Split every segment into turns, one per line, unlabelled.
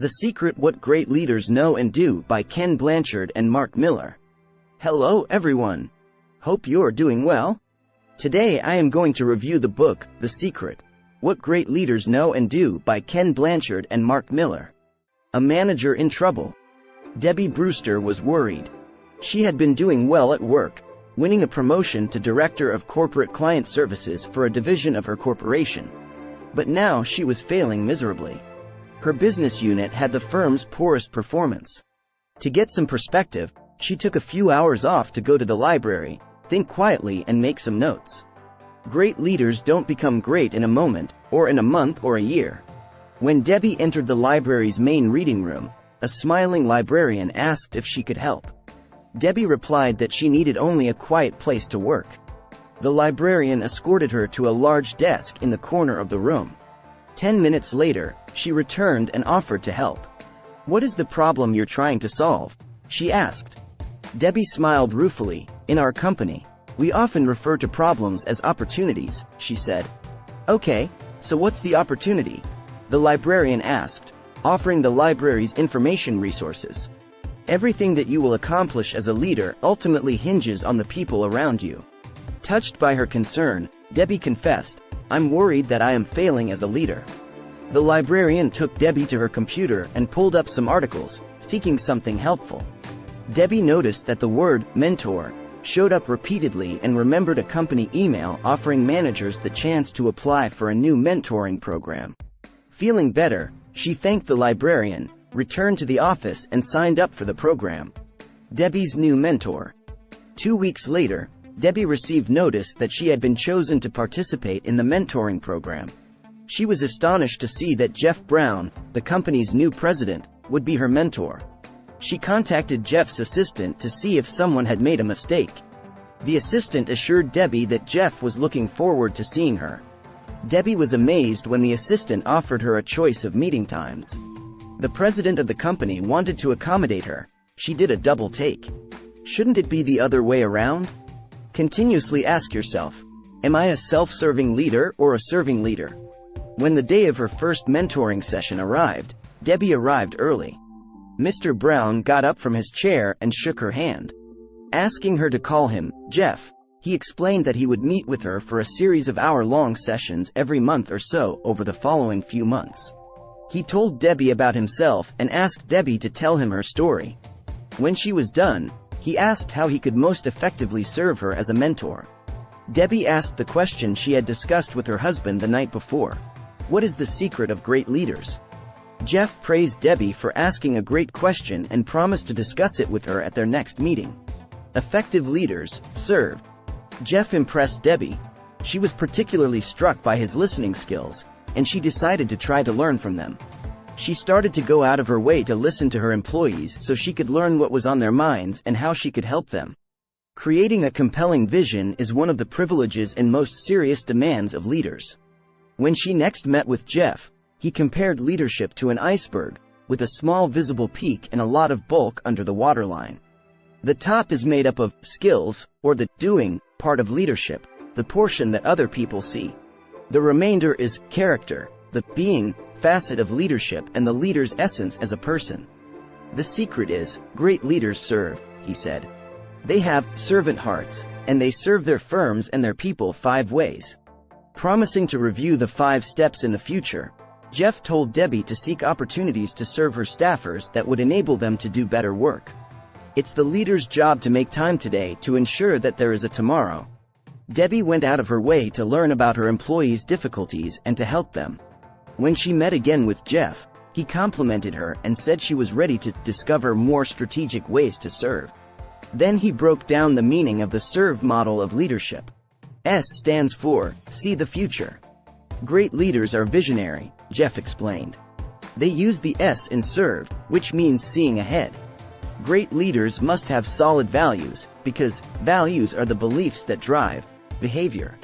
The Secret: What Great Leaders Know and Do by Ken Blanchard and Mark Miller. Hello everyone. Hope you're doing well. Today I am going to review the book, The Secret: What Great Leaders Know and Do by Ken Blanchard and Mark Miller. A manager in trouble. Debbie Brewster was worried. She had been doing well at work, winning a promotion to Director of Corporate Client Services for a division of her corporation. But now she was failing miserably. Her business unit had the firm's poorest performance. To get some perspective, she took a few hours off to go to the library, think quietly and make some notes. Great leaders don't become great in a moment, or in a month or a year. When Debbie entered the library's main reading room, a smiling librarian asked if she could help. Debbie replied that she needed only a quiet place to work. The librarian escorted her to a large desk in the corner of the room. 10 minutes later, she returned and offered to help. "What is the problem you're trying to solve?" she asked. Debbie smiled ruefully. "In our company, we often refer to problems as opportunities," she said. "Okay, so what's the opportunity?" the librarian asked, offering the library's information resources. "Everything that you will accomplish as a leader ultimately hinges on the people around you." Touched by her concern, Debbie confessed, "I'm worried that I am failing as a leader." The librarian took Debbie to her computer and pulled up some articles, seeking something helpful. Debbie noticed that the word mentor showed up repeatedly and remembered a company email offering managers the chance to apply for a new mentoring program. Feeling better, she thanked the librarian, returned to the office and signed up for the program. Debbie's new mentor. 2 weeks later, Debbie received notice that she had been chosen to participate in the mentoring program. She was astonished to see that Jeff Brown, the company's new president, would be her mentor. She contacted Jeff's assistant to see if someone had made a mistake. The assistant assured Debbie that Jeff was looking forward to seeing her. Debbie was amazed when the assistant offered her a choice of meeting times. The president of the company wanted to accommodate her. She did a double take. Shouldn't it be the other way around? Continuously ask yourself, am I a self-serving leader or a serving leader? When the day of her first mentoring session arrived, Debbie arrived early. Mr. Brown got up from his chair and shook her hand. Asking her to call him Jeff, he explained that he would meet with her for a series of hour-long sessions every month or so over the following few months. He told Debbie about himself and asked Debbie to tell him her story. When she was done, he asked how he could most effectively serve her as a mentor. Debbie asked the question she had discussed with her husband the night before. What is the secret of great leaders? Jeff praised Debbie for asking a great question and promised to discuss it with her at their next meeting. Effective leaders serve. Jeff impressed Debbie. She was particularly struck by his listening skills, and she decided to try to learn from them. She started to go out of her way to listen to her employees so she could learn what was on their minds and how she could help them. Creating a compelling vision is one of the privileges and most serious demands of leaders. When she next met with Jeff, he compared leadership to an iceberg, with a small visible peak and a lot of bulk under the waterline. The top is made up of skills, or the doing part of leadership, the portion that other people see. The remainder is character, the being facet of leadership and the leader's essence as a person. The secret is, great leaders serve, he said. They have servant hearts, and they serve their firms and their people 5 ways. Promising to review the 5 steps in the future, Jeff told Debbie to seek opportunities to serve her staffers that would enable them to do better work. It's the leader's job to make time today to ensure that there is a tomorrow. Debbie went out of her way to learn about her employees' difficulties and to help them. When she met again with Jeff, he complimented her and said she was ready to discover more strategic ways to serve. Then he broke down the meaning of the SERVE model of leadership. S stands for see the future. Great leaders are visionary, Jeff explained. They use the S in SERVE, which means seeing ahead. Great leaders must have solid values, because values are the beliefs that drive behavior.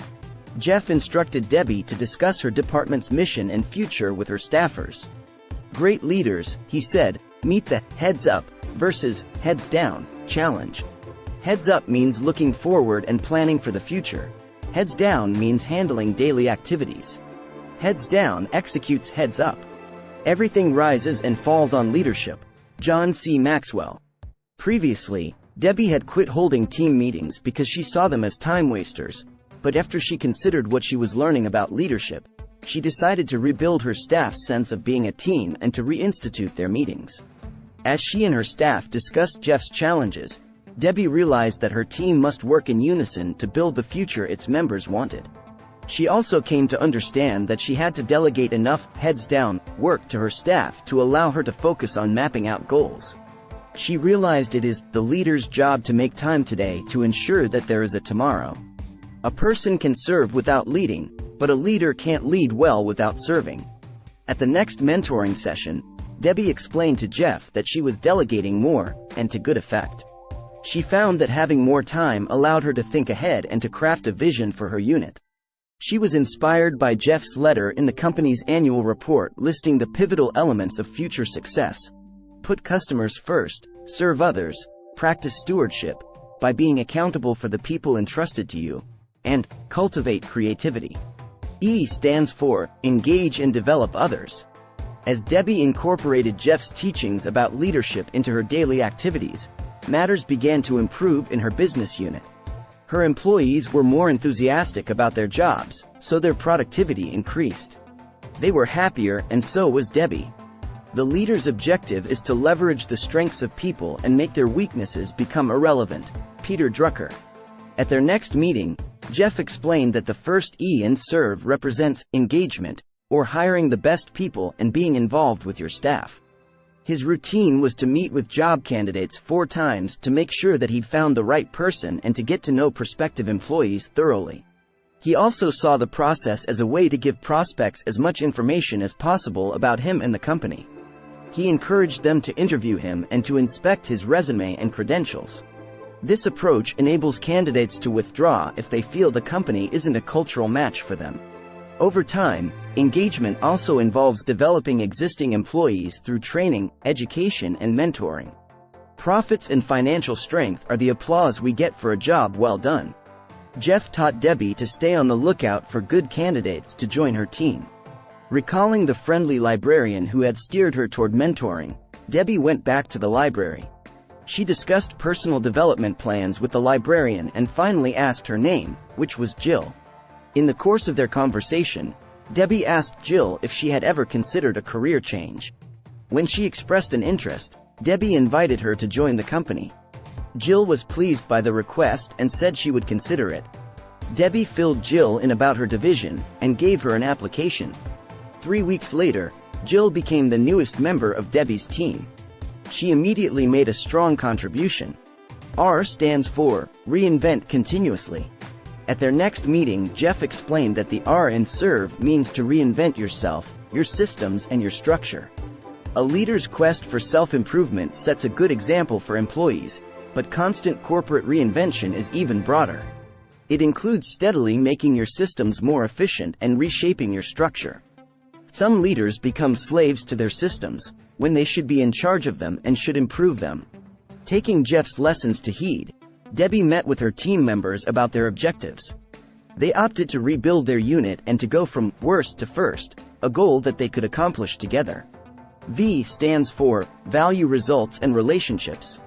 Jeff instructed Debbie to discuss her department's mission and future with her staffers. Great leaders, he said, meet the heads up versus heads down challenge. Heads up means looking forward and planning for the future. Heads down means handling daily activities. Heads down executes heads up. Everything rises and falls on leadership. John C. Maxwell. Previously, Debbie had quit holding team meetings because she saw them as time wasters, but after she considered what she was learning about leadership, she decided to rebuild her staff's sense of being a team and to reinstitute their meetings. As she and her staff discussed Jeff's challenges, Debbie realized that her team must work in unison to build the future its members wanted. She also came to understand that she had to delegate enough heads-down work to her staff to allow her to focus on mapping out goals. She realized it is the leader's job to make time today to ensure that there is a tomorrow. A person can serve without leading, but a leader can't lead well without serving. At the next mentoring session, Debbie explained to Jeff that she was delegating more, and to good effect. She found that having more time allowed her to think ahead and to craft a vision for her unit. She was inspired by Jeff's letter in the company's annual report listing the pivotal elements of future success. Put customers first, serve others, practice stewardship, by being accountable for the people entrusted to you, and cultivate creativity. E stands for engage and develop others. As Debbie incorporated Jeff's teachings about leadership into her daily activities, matters began to improve in her business unit. Her employees were more enthusiastic about their jobs, so their productivity increased. They were happier, and so was Debbie. The leader's objective is to leverage the strengths of people and make their weaknesses become irrelevant. Peter Drucker. At their next meeting, Jeff explained that the first E in serve represents engagement, or hiring the best people and being involved with your staff. His routine was to meet with job candidates 4 times to make sure that he'd found the right person and to get to know prospective employees thoroughly. He also saw the process as a way to give prospects as much information as possible about him and the company. He encouraged them to interview him and to inspect his resume and credentials. This approach enables candidates to withdraw if they feel the company isn't a cultural match for them. Over time, engagement also involves developing existing employees through training, education, and mentoring. Profits and financial strength are the applause we get for a job well done. Jeff taught Debbie to stay on the lookout for good candidates to join her team. Recalling the friendly librarian who had steered her toward mentoring, Debbie went back to the library. She discussed personal development plans with the librarian and finally asked her name, which was Jill. In the course of their conversation, Debbie asked Jill if she had ever considered a career change. When she expressed an interest, Debbie invited her to join the company. Jill was pleased by the request and said she would consider it. Debbie filled Jill in about her division and gave her an application. 3 weeks later, Jill became the newest member of Debbie's team. She immediately made a strong contribution. R stands for reinvent continuously. At their next meeting, Jeff explained that the R in serve means to reinvent yourself, your systems, and your structure. A leader's quest for self-improvement sets a good example for employees, but constant corporate reinvention is even broader. It includes steadily making your systems more efficient and reshaping your structure. Some leaders become slaves to their systems, when they should be in charge of them and should improve them. Taking Jeff's lessons to heed, Debbie met with her team members about their objectives. They opted to rebuild their unit and to go from worst to first, a goal that they could accomplish together. V stands for value, results, and relationships.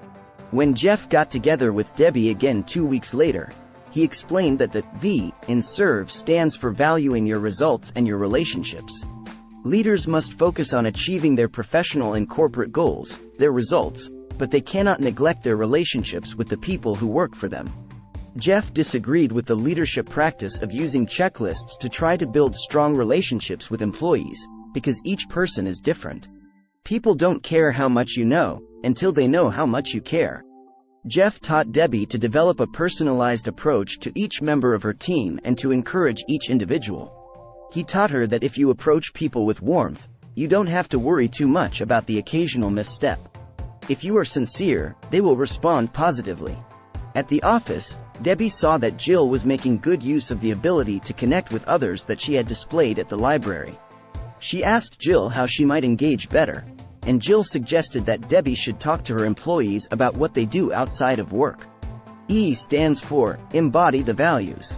When Jeff got together with Debbie again 2 weeks later, he explained that the V in serve stands for valuing your results and your relationships. Leaders must focus on achieving their professional and corporate goals, their results, but they cannot neglect their relationships with the people who work for them. Jeff disagreed with the leadership practice of using checklists to try to build strong relationships with employees, because each person is different. People don't care how much you know, until they know how much you care. Jeff taught Debbie to develop a personalized approach to each member of her team and to encourage each individual. He taught her that if you approach people with warmth, you don't have to worry too much about the occasional misstep. If you are sincere, they will respond positively. At the office, Debbie saw that Jill was making good use of the ability to connect with others that she had displayed at the library. She asked Jill how she might engage better, and Jill suggested that Debbie should talk to her employees about what they do outside of work. E stands for embody the values.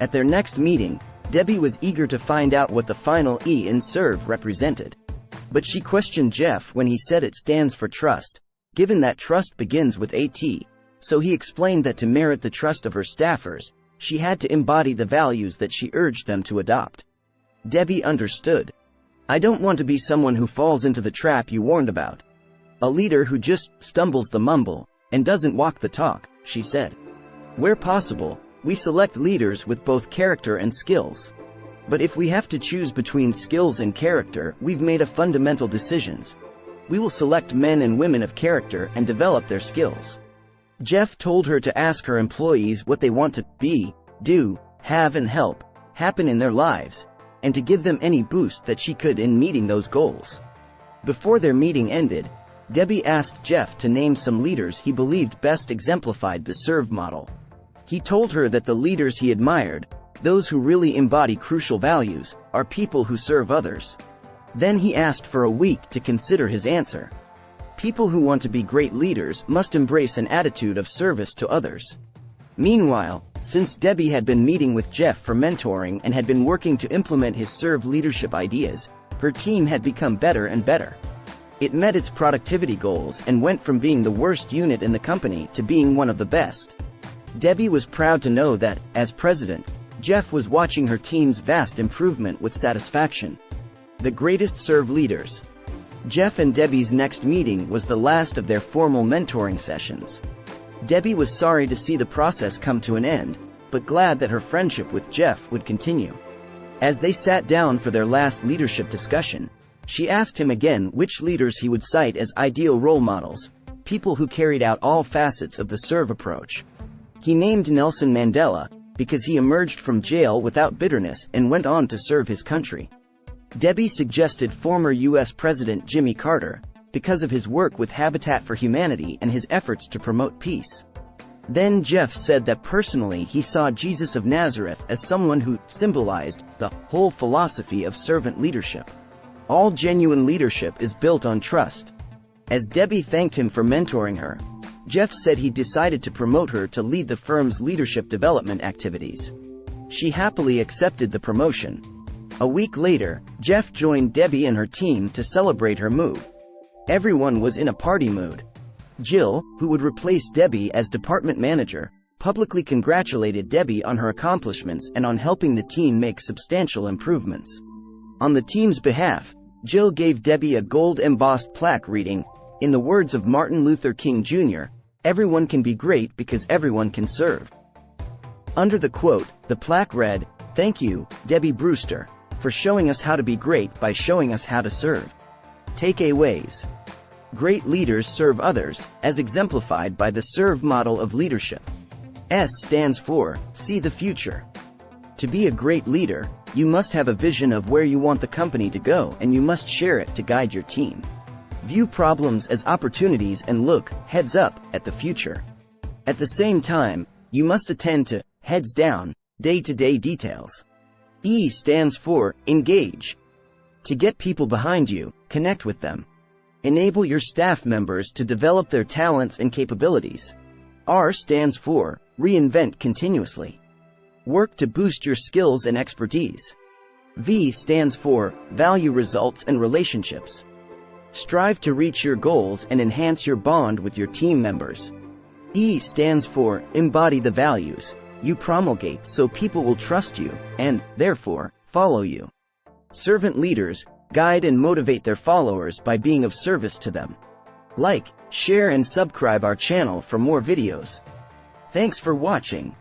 At their next meeting, Debbie was eager to find out what the final E in serve represented. But she questioned Jeff when he said it stands for trust, given that trust begins with a T, so he explained that to merit the trust of her staffers, she had to embody the values that she urged them to adopt. Debbie understood. I don't want to be someone who falls into the trap you warned about. A leader who just stumbles the mumble and doesn't walk the talk, she said. Where possible, we select leaders with both character and skills. But if we have to choose between skills and character, we've made a fundamental decisions. We will select men and women of character and develop their skills. Jeff told her to ask her employees what they want to be, do, have and help happen in their lives, and to give them any boost that she could in meeting those goals. Before their meeting ended, Debbie asked Jeff to name some leaders he believed best exemplified the SERVE model. He told her that the leaders he admired, those who really embody crucial values, are people who serve others. Then he asked for a week to consider his answer. People who want to be great leaders must embrace an attitude of service to others. Meanwhile, since Debbie had been meeting with Jeff for mentoring and had been working to implement his SERVE leadership ideas, her team had become better and better. It met its productivity goals and went from being the worst unit in the company to being one of the best. Debbie was proud to know that, as president, Jeff was watching her team's vast improvement with satisfaction. The greatest SERVE leaders. Jeff and Debbie's next meeting was the last of their formal mentoring sessions. Debbie was sorry to see the process come to an end, but glad that her friendship with Jeff would continue. As they sat down for their last leadership discussion, she asked him again which leaders he would cite as ideal role models, people who carried out all facets of the SERVE approach. He named Nelson Mandela, because he emerged from jail without bitterness and went on to serve his country. Debbie suggested former U.S. President Jimmy Carter, because of his work with Habitat for Humanity and his efforts to promote peace. Then Jeff said that personally he saw Jesus of Nazareth as someone who symbolized the whole philosophy of servant leadership. All genuine leadership is built on trust. As Debbie thanked him for mentoring her, Jeff said he decided to promote her to lead the firm's leadership development activities. She happily accepted the promotion. A week later, Jeff joined Debbie and her team to celebrate her move. Everyone was in a party mood. Jill, who would replace Debbie as department manager, publicly congratulated Debbie on her accomplishments and on helping the team make substantial improvements. On the team's behalf, Jill gave Debbie a gold-embossed plaque reading, in the words of Martin Luther King Jr., "Everyone can be great because everyone can serve." Under the quote, the plaque read, "Thank you, Debbie Brewster, for showing us how to be great by showing us how to serve." Takeaways. Great leaders serve others, as exemplified by the SERVE model of leadership. S stands for, see the future. To be a great leader, you must have a vision of where you want the company to go and you must share it to guide your team. View problems as opportunities and look, heads up, at the future. At the same time, you must attend to, heads down, day-to-day details. E stands for, engage. To get people behind you, connect with them. Enable your staff members to develop their talents and capabilities. R stands for, reinvent continuously. Work to boost your skills and expertise. V stands for, value results and relationships. Strive to reach your goals and enhance your bond with your team members. E stands for, embody the values you promulgate so people will trust you, and, therefore, follow you. Servant leaders guide and motivate their followers by being of service to them. Like, share and subscribe our channel for more videos. Thanks for watching.